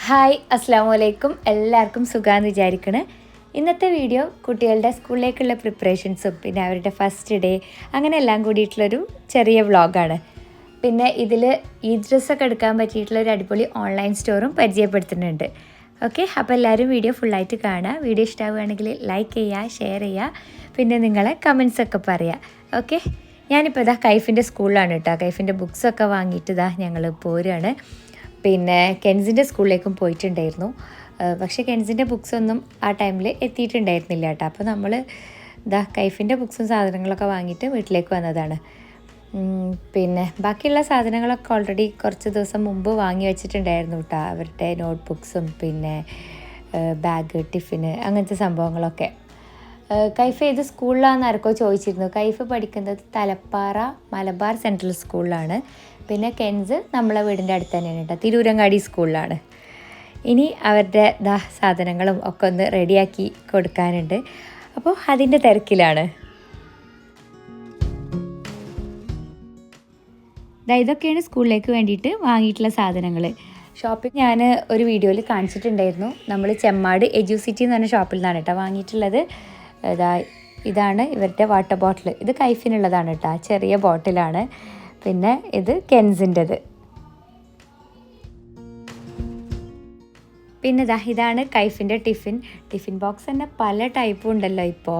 Hi അസ്സാം വലൈക്കും. എല്ലാവർക്കും സുഖമാണെന്ന് വിചാരിക്കണേ. ഇന്നത്തെ വീഡിയോ കുട്ടികളുടെ സ്കൂളിലേക്കുള്ള പ്രിപ്പറേഷൻസും പിന്നെ അവരുടെ ഫസ്റ്റ് ഡേ അങ്ങനെ എല്ലാം കൂടിയിട്ടുള്ളൊരു ചെറിയ വ്ളോഗാണ്. പിന്നെ ഇതിൽ ഈ ഡ്രസ്സൊക്കെ എടുക്കാൻ പറ്റിയിട്ടുള്ളൊരു അടിപൊളി ഓൺലൈൻ സ്റ്റോറും പരിചയപ്പെടുത്തുന്നുണ്ട്. ഓക്കെ, അപ്പോൾ എല്ലാവരും വീഡിയോ ഫുള്ളായിട്ട് കാണുക. വീഡിയോ ഇഷ്ടമാവുകയാണെങ്കിൽ ലൈക്ക് ചെയ്യുക, ഷെയർ ചെയ്യുക, പിന്നെ നിങ്ങളെ കമൻസൊക്കെ പറയുക. ഓക്കെ, ഞാനിപ്പോൾ ഇതാ കൈഫിൻ്റെ സ്കൂളിലാണ് കേട്ടോ. കൈഫിൻ്റെ ബുക്സൊക്കെ വാങ്ങിയിട്ട് ഇതാ ഞങ്ങൾ പോരുകയാണ്. പിന്നെ കെൻസിൻ്റെ സ്കൂളിലേക്കും പോയിട്ടുണ്ടായിരുന്നു. പക്ഷേ കെൻസിൻ്റെ ബുക്സൊന്നും ആ ടൈമിൽ എത്തിയിട്ടുണ്ടായിരുന്നില്ല കേട്ടോ. അപ്പോൾ നമ്മൾ ഇതാ കൈഫിൻ്റെ ബുക്സും സാധനങ്ങളൊക്കെ വാങ്ങിയിട്ട് വീട്ടിലേക്ക് വന്നതാണ്. പിന്നെ ബാക്കിയുള്ള സാധനങ്ങളൊക്കെ ഓൾറെഡി കുറച്ച് ദിവസം മുമ്പ് വാങ്ങി വെച്ചിട്ടുണ്ടായിരുന്നു കേട്ടോ. അവരുടെ നോട്ട് ബുക്സും പിന്നെ ബാഗ്, ടിഫിന് അങ്ങനത്തെ സംഭവങ്ങളൊക്കെ. കൈഫ് ഏത് സ്കൂളിലാണെന്ന് ആർക്കോ ചോദിച്ചിരുന്നു. കൈഫ് പഠിക്കുന്നത് തലപ്പാറ മലബാർ സെൻട്രൽ സ്കൂളിലാണ്. പിന്നെ കെൻസ് നമ്മളെ വീടിൻ്റെ അടുത്ത് തന്നെയാണ് കേട്ടോ, തിരൂരങ്ങാടി സ്കൂളിലാണ്. ഇനി അവരുടെ സാധനങ്ങളും ഒക്കെ ഒന്ന് റെഡിയാക്കി കൊടുക്കാനുണ്ട്. അപ്പോൾ അതിൻ്റെ തിരക്കിലാണ്. ഇതൊക്കെയാണ് സ്കൂളിലേക്ക് വേണ്ടിയിട്ട് വാങ്ങിയിട്ടുള്ള സാധനങ്ങൾ. ഷോപ്പിംഗ് ഞാൻ ഒരു വീഡിയോയിൽ കാണിച്ചിട്ടുണ്ടായിരുന്നു. നമ്മൾ ചെമ്മാട് എജ്യൂസിറ്റി എന്ന് പറഞ്ഞ ഷോപ്പിൽ നിന്നാണ് കേട്ടോ വാങ്ങിയിട്ടുള്ളത്. ഇതാണ് ഇവരുടെ വാട്ടർ ബോട്ടിൽ. ഇത് കൈഫിനുള്ളതാണ് കേട്ടോ, ചെറിയ ബോട്ടിലാണ്. പിന്നെ ഇത് കെൻസിൻ്റെത്. പിന്നെ ഇതാണ് കൈഫിൻ്റെ ടിഫിൻ ബോക്സ് തന്നെ പല ടൈപ്പും ഉണ്ടല്ലോ ഇപ്പോൾ.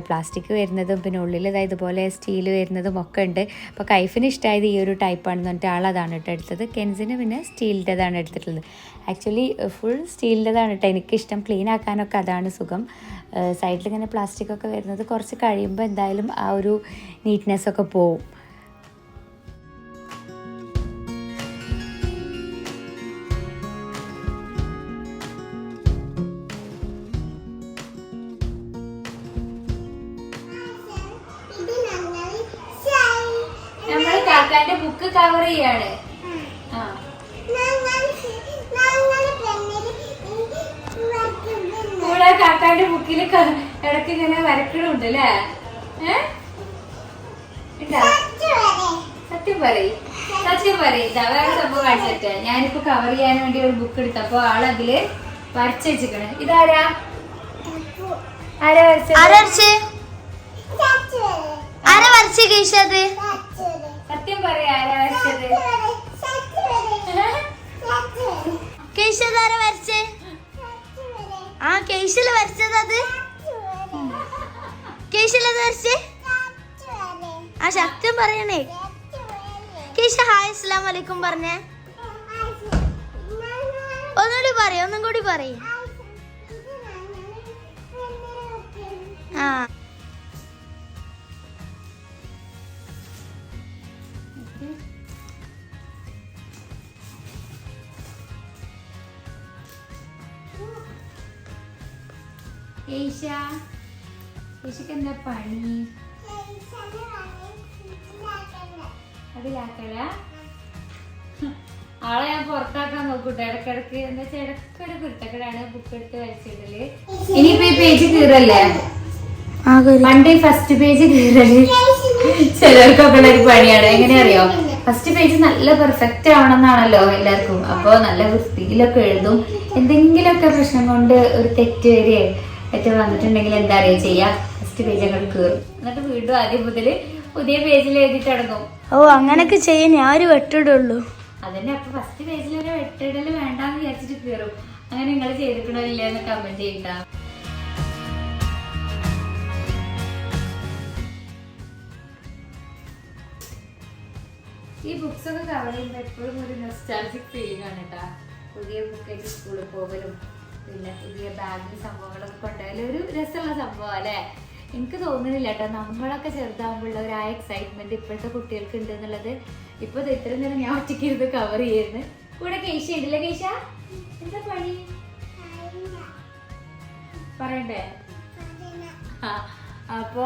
പ്ലാസ്റ്റിക് വരുന്നതും പിന്നെ ഉള്ളിൽ ഇതുപോലെ സ്റ്റീൽ വരുന്നതും ഒക്കെ ഉണ്ട്. അപ്പോൾ കൈഫിന് ഇഷ്ടമായത് ഈ ഒരു ടൈപ്പാണെന്ന് പറഞ്ഞിട്ട് ആളതാണ് കേട്ടോ എടുത്തത്. കെൻസിന് പിന്നെ സ്റ്റീലിൻ്റെതാണ് എടുത്തിട്ടുള്ളത്. ആക്ച്വലി ഫുൾ സ്റ്റീലിൻ്റെതാണ് കേട്ടോ എനിക്കിഷ്ടം. ക്ലീൻ ആക്കാനൊക്കെ അതാണ് സുഖം. സൈഡിൽ ഇങ്ങനെ പ്ലാസ്റ്റിക്കൊക്കെ വരുന്നത് കുറച്ച് കഴിയുമ്പോൾ എന്തായാലും ആ ഒരു നീറ്റ്നെസ്സൊക്കെ പോവും. കാക്കാന്റെ ബുക്ക് കവർ ചെയ്യാണ്. കൂടെ കാക്കാന്റെ ബുക്കിൽ ഇടയ്ക്ക് ഇങ്ങനെ വരക്കണുണ്ട് അല്ലേ? സത്യം പറയും വേറെ സംഭവം കാണിച്ചിട്ട് ഞാനിപ്പോ കവർ ചെയ്യാൻ വേണ്ടി ഒരു ബുക്ക് എടുത്തപ്പോ ആളതില് വരച്ച് വെച്ചിക്കണ്. ഇതാരാ വരച്ചത്? സത്യം പറയാ, ആരാ വരച്ചത്? കേശില് വരച്ചത്. അത് കേശിലത് വരച്ചേ. ആ സത്യം പറയണേ. കേശ ഹായ് അസ്സലാമു അലൈക്കും പറഞ്ഞേ. ഒന്നും കൂടി പറയേ. ആ കേശക്ക് എന്താ പണി? അതിലാക്കല ആളെ ഞാൻ പുറത്താക്കാൻ നോക്കൂട്ടെ ഇടക്കിടക്ക്. എന്താ വെച്ചാൽ ഇടക്കൊരു കുരുത്തക്കടാണ് ബുക്ക് എടുത്ത് വരച്ചിടല്. ഇനിയിപ്പോ ഈ പേജ് കീറല്ലേ? പണ്ട് ഫസ്റ്റ് പേജ് കീറല് ചിലർക്കൊക്കെ ഉള്ള ഒരു പണിയാണ്. എങ്ങനെ അറിയോ? ഫസ്റ്റ് പേജ് നല്ല പെർഫെക്റ്റ് ആവണമെന്നാണല്ലോ എല്ലാവർക്കും. അപ്പോൾ നല്ല വൃത്തിയിലൊക്കെ എഴുതും. എന്തെങ്കിലുമൊക്കെ പ്രശ്നം കൊണ്ട് ഒരു തെറ്റ് വരെ ഏറ്റവും വന്നിട്ടുണ്ടെങ്കിൽ എന്താ അറിയാ ചെയ്യാ, ഫസ്റ്റ് പേജ് അങ്ങോട്ട് കീറും. എന്നിട്ട് വീണ്ടും ആദ്യം മുതൽ പുതിയ പേജിൽ എഴുതി തുടങ്ങും. അങ്ങനൊക്കെ ചെയ്യാൻ ഞാൻ ഒരു വെട്ടിടുള്ളൂ. അതന്നെ. അപ്പൊ ഫസ്റ്റ് പേജിൽ ഒരു വെട്ടിടല് വേണ്ടാന്ന് വിചാരിച്ചിട്ട് കീറും. അങ്ങനെ നിങ്ങൾ ചെയ്തിട്ടുണ്ടോ ഇല്ല എന്ന് കമന്റ് ചെയ്യണ്ട. ഈ ബുക്സ് ഒക്കെ കവർ ചെയ്യുമ്പോൾ എപ്പോഴും ഒരു നൊസ്റ്റാൾജിക് ഫീലിംഗ് ആണ് കേട്ടാ. പുതിയ ബുക്കായിട്ട് സ്കൂളിൽ പോകലും പിന്നെ പുതിയ ബാഗിൽ സംഭവങ്ങളൊക്കെ കൊണ്ടുപോയാലും ഒരു രസമുള്ള സംഭവം അല്ലേ? എനിക്ക് തോന്നുന്നില്ല കേട്ടോ നമ്മളൊക്കെ ചെറുതാകുമ്പോഴുള്ള ഒരു ആ എക്സൈറ്റ്മെന്റ് ഇപ്പോഴത്തെ കുട്ടികൾക്ക് ഉണ്ട് എന്നുള്ളത്. ഇപ്പൊ ഇത്ര നേരം ഞാൻ ഒറ്റയ്ക്ക് ഇരുന്ന് കവർ ചെയ്യുന്നു. കൂടെ കേശ ഉണ്ടല്ലേ? കേശ എന്താ പണി പറയണ്ടേ? അപ്പൊ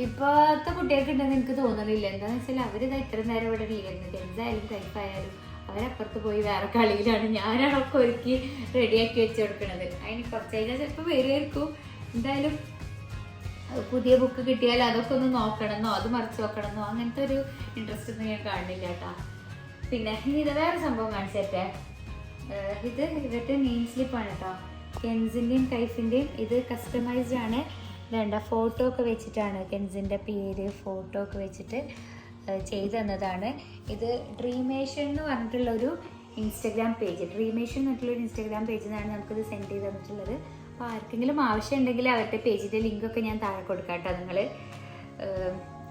ഇപ്പോഴത്തെ കുട്ടികൾക്ക് ഉണ്ടെന്ന് എനിക്ക് തോന്നുന്നില്ല. എന്താന്ന് വെച്ചാൽ അവരിതാ ഇത്ര നേരം ഇവിടെ ഇല്ലായിരുന്നു. എന്തായാലും കൈപ്പായാലും അവരപ്പുറത്ത് പോയി വേറെ കളിയിലാണ്. ഞാനാണൊക്കെ ഒരുക്കി റെഡിയാക്കി വെച്ച് കൊടുക്കണത്. അതിന് കുറച്ച് കഴിഞ്ഞാൽ ചിലപ്പോൾ വരുമായിരിക്കും. എന്തായാലും പുതിയ ബുക്ക് കിട്ടിയാൽ അതൊക്കെ ഒന്ന് നോക്കണമെന്നോ അത് മറിച്ച് നോക്കണമെന്നോ അങ്ങനത്തെ ഒരു ഇൻട്രസ്റ്റ് ഒന്നും ഞാൻ കാണുന്നില്ല കേട്ടോ. പിന്നെ ഇനി ഇത് വേറെ സംഭവം കാണിച്ചേട്ടെ. ഇത് ഇവരുടെ നെയിം സ്ലിപ്പാണ് കേട്ടോ. കെൻസിൻ്റെയും കൈഫിൻ്റെയും ഇത് കസ്റ്റമൈസ്ഡ് ആണ്. വേണ്ട ഫോട്ടോ ഒക്കെ വെച്ചിട്ടാണ്, കെൻസിൻ്റെ പേര് ഫോട്ടോ ഒക്കെ വെച്ചിട്ട് ചെയ്തു തന്നതാണ്. ഇത് ഡ്രീമേഷൻ എന്ന് പറഞ്ഞിട്ടുള്ളൊരു ഇൻസ്റ്റഗ്രാം പേജ്, ഡ്രീമേഷൻ എന്ന് പറഞ്ഞിട്ടുള്ളൊരു ഇൻസ്റ്റഗ്രാം പേജിൽ നിന്നാണ് നമുക്കിത് സെൻഡ് ചെയ്ത് തന്നിട്ടുള്ളത്. അപ്പോൾ ആർക്കെങ്കിലും ആവശ്യമുണ്ടെങ്കിൽ അവരുടെ പേജിൻ്റെ ലിങ്കൊക്കെ ഞാൻ താഴെ കൊടുക്കാം കേട്ടോ. നിങ്ങൾ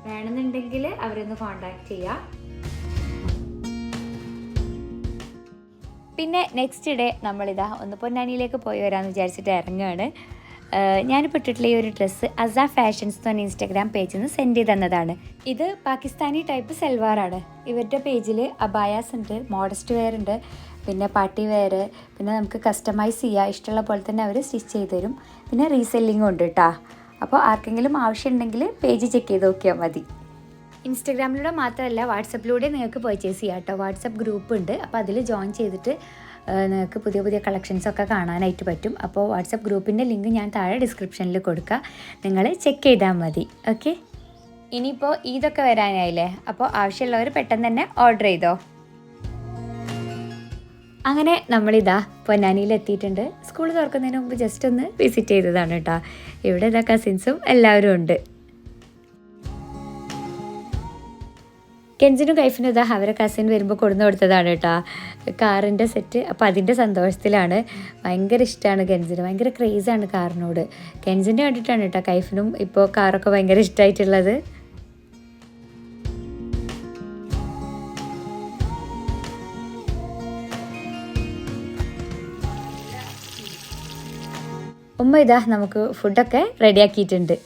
വേണമെന്നുണ്ടെങ്കിൽ അവരൊന്ന് കോൺടാക്ട് ചെയ്യാം. പിന്നെ നെക്സ്റ്റ് ഡേ നമ്മളിതാ ഒന്ന് പൊന്നാനിയിലേക്ക് പോയി വരാമെന്ന് വിചാരിച്ചിട്ട് ഇറങ്ങുകയാണ്. ഞാനിപ്പോൾ ഇട്ടിട്ടുള്ള ഈ ഒരു ഡ്രസ്സ് അസ ഫാഷൻസ് എന്ന് പറഞ്ഞ ഇൻസ്റ്റാഗ്രാം പേജിൽ നിന്ന് സെൻഡ് ചെയ്ത് തന്നതാണ്. ഇത് പാകിസ്ഥാനി ടൈപ്പ് സൽവാറാണ്. ഇവരുടെ പേജിൽ അബായാസ് ഉണ്ട്, മോഡസ്റ്റ് വെയർ ഉണ്ട്, പിന്നെ പാർട്ടി വെയർ, പിന്നെ നമുക്ക് കസ്റ്റമൈസ് ചെയ്യാം, ഇഷ്ടമുള്ള പോലെ തന്നെ അവർ സ്റ്റിച്ച് ചെയ്ത് തരും. പിന്നെ റീസെല്ലിങ്ങും ഉണ്ട് കേട്ടോ. അപ്പോൾ ആർക്കെങ്കിലും ആവശ്യമുണ്ടെങ്കിൽ പേജ് ചെക്ക് ചെയ്ത് നോക്കിയാൽ മതി. ഇൻസ്റ്റഗ്രാമിലൂടെ മാത്രമല്ല വാട്സപ്പിലൂടെ നിങ്ങൾക്ക് പർച്ചേസ് ചെയ്യാം കേട്ടോ. വാട്സപ്പ് ഗ്രൂപ്പ് ഉണ്ട്, അപ്പോൾ അതിൽ ജോയിൻ ചെയ്തിട്ട് നിങ്ങൾക്ക് പുതിയ പുതിയ കളക്ഷൻസൊക്കെ കാണാനായിട്ട് പറ്റും. അപ്പോൾ വാട്സപ്പ് ഗ്രൂപ്പിൻ്റെ ലിങ്ക് ഞാൻ താഴെ ഡിസ്ക്രിപ്ഷനിൽ കൊടുക്കുക, നിങ്ങൾ ചെക്ക് ചെയ്താൽ മതി. ഓക്കെ, ഇനിയിപ്പോൾ ഇതൊക്കെ വരാനായില്ലേ, അപ്പോൾ ആവശ്യമുള്ളവർ പെട്ടെന്ന് തന്നെ ഓർഡർ ചെയ്തോ. അങ്ങനെ നമ്മളിതാ പൊന്നാനിയിൽ എത്തിയിട്ടുണ്ട്. സ്കൂൾ തുറക്കുന്നതിന് മുമ്പ് ജസ്റ്റ് ഒന്ന് വിസിറ്റ് ചെയ്തതാണ് കേട്ടോ. ഇവിടെ ഇതാ കസിൻസും എല്ലാവരും ഉണ്ട്. കെൻസിനും കൈഫിനും ഇതാ അവരെ കസിൻ വരുമ്പോൾ കൊടുന്നു കൊടുത്തതാണ് കേട്ടോ കാറിൻ്റെ സെറ്റ്. അപ്പോൾ അതിൻ്റെ സന്തോഷത്തിലാണ്. ഭയങ്കര ഇഷ്ടമാണ് കെൻസിന്, ഭയങ്കര ക്രേസാണ് കാറിനോട്. കെൻസിൻ്റെ കണ്ടിട്ടാണ് കേട്ടോ കൈഫിനും ഇപ്പോൾ കാറൊക്കെ ഭയങ്കര ഇഷ്ടമായിട്ടുള്ളത്. ഉമ്മ ഇതാ നമുക്ക് ഫുഡൊക്കെ റെഡിയാക്കിയിട്ടുണ്ട്.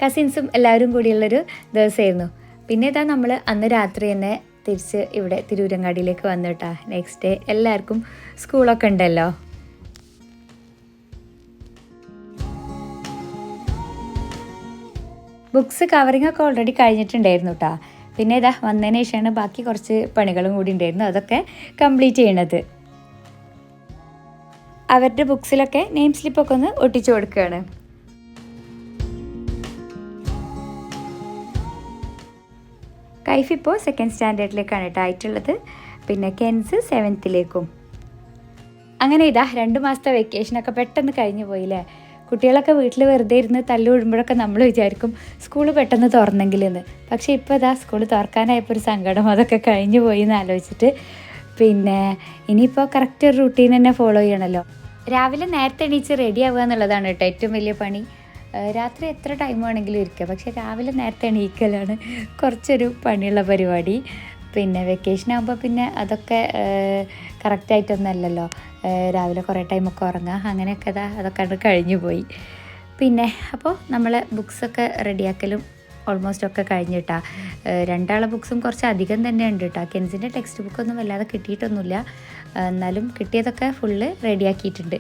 കസിൻസും എല്ലാവരും കൂടിയുള്ളൊരു ദിവസമായിരുന്നു. പിന്നെ ഇതാ നമ്മൾ അന്ന് രാത്രി തന്നെ തിരിച്ച് ഇവിടെ തിരൂരങ്ങാടിയിലേക്ക് വന്നു കേട്ടോ. നെക്സ്റ്റ് ഡേ എല്ലാവർക്കും സ്കൂളൊക്കെ ഉണ്ടല്ലോ. ബുക്സ് കവറിങ് ഒക്കെ ഓൾറെഡി കഴിഞ്ഞിട്ടുണ്ടായിരുന്നു കേട്ടോ. പിന്നെ ഇതാ വന്നതിന് ശേഷമാണ് ബാക്കി കുറച്ച് പണികളും കൂടി ഉണ്ടായിരുന്നു, അതൊക്കെ കംപ്ലീറ്റ് ചെയ്യണത്. അവരുടെ ബുക്സിലൊക്കെ നെയിം സ്ലിപ്പൊക്കെ ഒന്ന് ഒട്ടിച്ചു കൊടുക്കുകയാണ്. കൈഫ് ഇപ്പോൾ 2nd സ്റ്റാൻഡേർഡിലേക്കാണ് കേട്ടോ ആയിട്ടുള്ളത്. പിന്നെ കെൻസ് 7th. അങ്ങനെ ഇതാ 2 മാസത്തെ വെക്കേഷനൊക്കെ പെട്ടെന്ന് കഴിഞ്ഞു പോയില്ലേ. കുട്ടികളൊക്കെ വീട്ടിൽ വെറുതെ ഇരുന്ന് തല്ലുവിടുമ്പോഴൊക്കെ നമ്മൾ വിചാരിക്കും സ്കൂൾ പെട്ടെന്ന് തുറന്നെങ്കിലെന്ന്. പക്ഷേ ഇപ്പോൾ ഇതാ സ്കൂൾ തുറക്കാനായപ്പോൾ ഒരു സങ്കടം, അതൊക്കെ കഴിഞ്ഞു പോയി എന്ന് ആലോചിച്ചിട്ട്. പിന്നെ ഇനിയിപ്പോൾ കറക്റ്റ് ഒരു റൂട്ടീൻ തന്നെ ഫോളോ ചെയ്യണമല്ലോ. രാവിലെ നേരത്തെ എണീച്ച് റെഡി ആവുക എന്നുള്ളതാണ് കേട്ടോ ഏറ്റവും വലിയ പണി. രാത്രി എത്ര ടൈം വേണമെങ്കിലും ഇരിക്കുക, പക്ഷേ രാവിലെ നേരത്തെ എണീക്കലാണ് കുറച്ചൊരു പണിയുള്ള പരിപാടി. പിന്നെ വെക്കേഷൻ ആകുമ്പോൾ പിന്നെ അതൊക്കെ കറക്റ്റായിട്ടൊന്നുമല്ലല്ലോ. രാവിലെ കുറേ ടൈമൊക്കെ ഉറങ്ങുക, അങ്ങനെയൊക്കെ അതൊക്കെ അത് കഴിഞ്ഞു പോയി. പിന്നെ അപ്പോൾ നമ്മൾ ബുക്സൊക്കെ റെഡിയാക്കലും ഓൾമോസ്റ്റ് ഒക്കെ കഴിഞ്ഞിട്ടാ. 2 ബുക്സും കുറച്ച് അധികം തന്നെ ഉണ്ട് കേട്ടോ. കെൻസിൻ്റെ ടെക്സ്റ്റ് ബുക്കൊന്നും വല്ലാതെ കിട്ടിയിട്ടൊന്നുമില്ല, എന്നാലും കിട്ടിയതൊക്കെ ഫുള്ള് റെഡിയാക്കിയിട്ടുണ്ട്.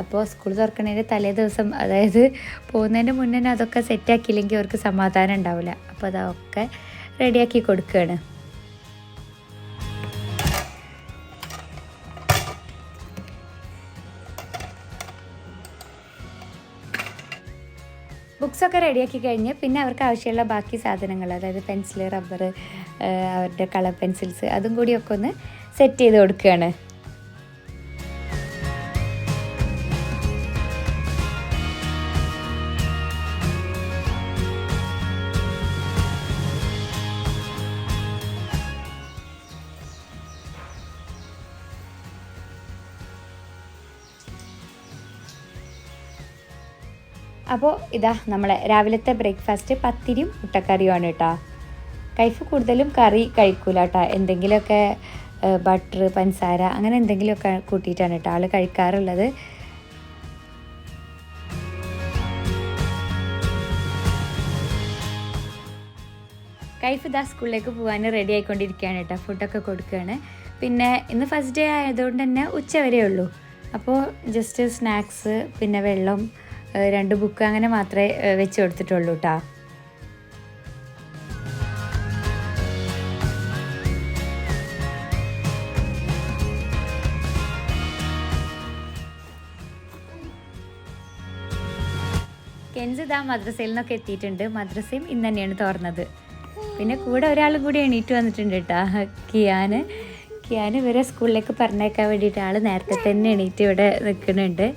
അപ്പോൾ സ്കൂൾ തുറക്കുന്നതിൻ്റെ തലേ ദിവസം, അതായത് പോകുന്നതിൻ്റെ മുന്നേ അതൊക്കെ സെറ്റാക്കിയില്ലെങ്കിൽ അവർക്ക് സമാധാനം ഉണ്ടാവില്ല. അപ്പോൾ അതൊക്കെ റെഡിയാക്കി കൊടുക്കുകയാണ്. ബുക്സൊക്കെ റെഡിയാക്കി കഴിഞ്ഞ് പിന്നെ അവർക്ക് ആവശ്യമുള്ള ബാക്കി സാധനങ്ങൾ, അതായത് പെൻസിൽ, റബ്ബർ, അവരുടെ കളർ പെൻസിൽസ്, അതും കൂടിയൊക്കെ ഒന്ന് സെറ്റ് ചെയ്ത് കൊടുക്കുകയാണ്. അപ്പോൾ ഇതാ നമ്മളെ രാവിലത്തെ ബ്രേക്ക്ഫാസ്റ്റ് പത്തിരിയും മുട്ടക്കറിയുമാണ് കേട്ടോ. കൈഫ് കൂടുതലും കറി കഴിക്കൂല കേട്ടോ. എന്തെങ്കിലുമൊക്കെ ബട്ടർ, പഞ്ചസാര അങ്ങനെ എന്തെങ്കിലുമൊക്കെ കൂട്ടിയിട്ടാണ് കേട്ടോ ആൾ കഴിക്കാറുള്ളത്. കൈഫ് ഇതാ സ്കൂളിലേക്ക് പോകാൻ റെഡി ആയിക്കൊണ്ടിരിക്കുകയാണ് കേട്ടോ. ഫുഡൊക്കെ കൊടുക്കുകയാണ്. പിന്നെ ഇന്ന് ഫസ്റ്റ് ഡേ ആയതുകൊണ്ട് തന്നെ ഉച്ചവരെ ഉള്ളൂ. അപ്പോൾ ജസ്റ്റ് സ്നാക്സ്, പിന്നെ വെള്ളം, 2 ബുക്ക് അങ്ങനെ മാത്രമേ വെച്ച് കൊടുത്തിട്ടുള്ളൂ കേട്ടോ. കെൻസ് ഇതാ മദ്രസയിൽ നിന്നൊക്കെ എത്തിയിട്ടുണ്ട്. മദ്രസയും ഇന്ന് തന്നെയാണ് തുറന്നത്. പിന്നെ കൂടെ ഒരാളും കൂടി എണീറ്റ് വന്നിട്ടുണ്ട് കേട്ടോ, കിയാൻ ഇവരെ സ്കൂളിലേക്ക് പറഞ്ഞേക്കാൻ വേണ്ടിയിട്ട് ആൾ നേരത്തെ തന്നെ എണീറ്റ് ഇവിടെ നിൽക്കുന്നുണ്ട്.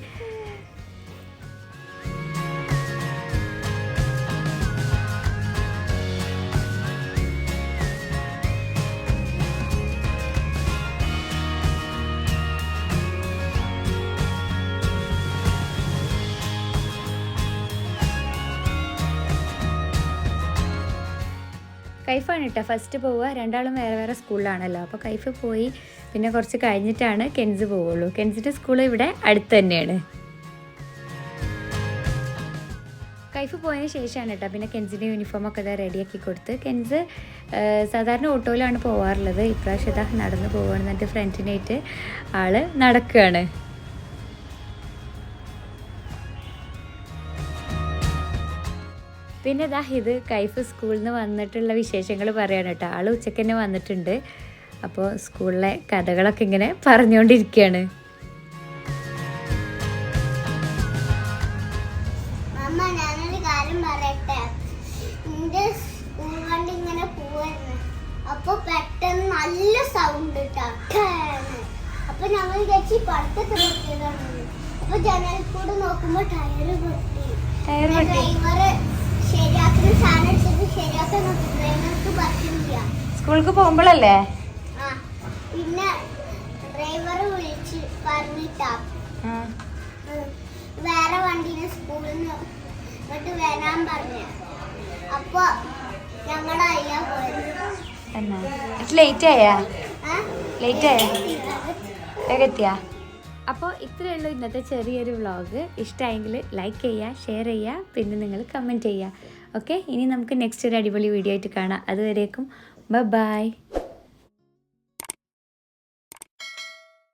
കൈഫാണ് കേട്ടോ ഫസ്റ്റ് പോവുക. രണ്ടാളും വേറെ വേറെ സ്കൂളിലാണല്ലോ. അപ്പോൾ കൈഫ് പോയി. പിന്നെ കുറച്ച് കഴിഞ്ഞിട്ടാണ് കെൻസ് പോവുള്ളൂ. കെൻസിൻ്റെ സ്കൂൾ ഇവിടെ അടുത്ത് തന്നെയാണ്. കൈഫ് പോയതിന് ശേഷമാണ് കേട്ടോ പിന്നെ കെൻസിൻ്റെ യൂണിഫോമൊക്കെ ഇതാ റെഡിയാക്കി കൊടുത്ത്. കെൻസ് സാധാരണ ഓട്ടോയിലാണ് പോകാറുള്ളത്. ഇപ്രാവശ്യം ഇതാ നടന്ന് പോവുകയാണ്. എന്നിട്ട് ഫ്രണ്ടിനായിട്ട് ആൾ നടക്കുകയാണ്. പിന്നെ ഇതാ ഇത് കൈഫ് സ്കൂളിൽ നിന്ന് വന്നിട്ടുള്ള വിശേഷങ്ങൾ പറയാണ് കേട്ടോ. ആൾ ഉച്ചയ്ക്ക് തന്നെ വന്നിട്ടുണ്ട്. അപ്പോൾ സ്കൂളിലെ കഥകളൊക്കെ ഇങ്ങനെ പറഞ്ഞുകൊണ്ടിരിക്കുകയാണ്. ഞാനൊരു കാര്യം പറയട്ടെ. എന്റെ സ്കൂൾ വണ്ടി ഇങ്ങനെ പോവായിരുന്നു. അപ്പൊ പെട്ടെന്ന് നല്ല സൗണ്ട് അപ്പൊ ഞങ്ങൾ ചേച്ചി പടുത്തൊക്കെ പൊട്ടിയതാണ്. അപ്പൊ ജനൽ കൂടെ നോക്കുമ്പോ ടയർ പൊട്ടി. ഡ്രൈവർ ശരിയാക്കുന്ന സാധനം എടുത്തിട്ട് ശരിയാക്കാൻ നോക്കി. ഡ്രൈവർക്ക് പറ്റില്ല. സ്കൂൾക്ക് പോകുമ്പോഴല്ലേ? ആ പിന്നെ ഡ്രൈവർ വിളിച്ച് പറഞ്ഞിട്ടാ വേറെ വണ്ടീനെ സ്കൂളിൽ നിന്ന് ഇങ്ങോട്ട് വരാൻ പറഞ്ഞു. അപ്പൊ ഞങ്ങളുടെ അയ്യാ പോയത്. ലേറ്റ് ആയാ? എത്തിയാ? അപ്പോൾ ഇത്രയേ ഉള്ളൂ ഇന്നത്തെ ചെറിയൊരു വ്ളോഗ്. ഇഷ്ടമായെങ്കിൽ ലൈക്ക് ചെയ്യുക, ഷെയർ ചെയ്യുക, പിന്നെ നിങ്ങൾ കമൻറ്റ് ചെയ്യുക. ഓക്കെ, ഇനി നമുക്ക് നെക്സ്റ്റ് ഒരു അടിപൊളി വീഡിയോ ആയിട്ട് കാണാം. അതുവരേക്കും ബൈ.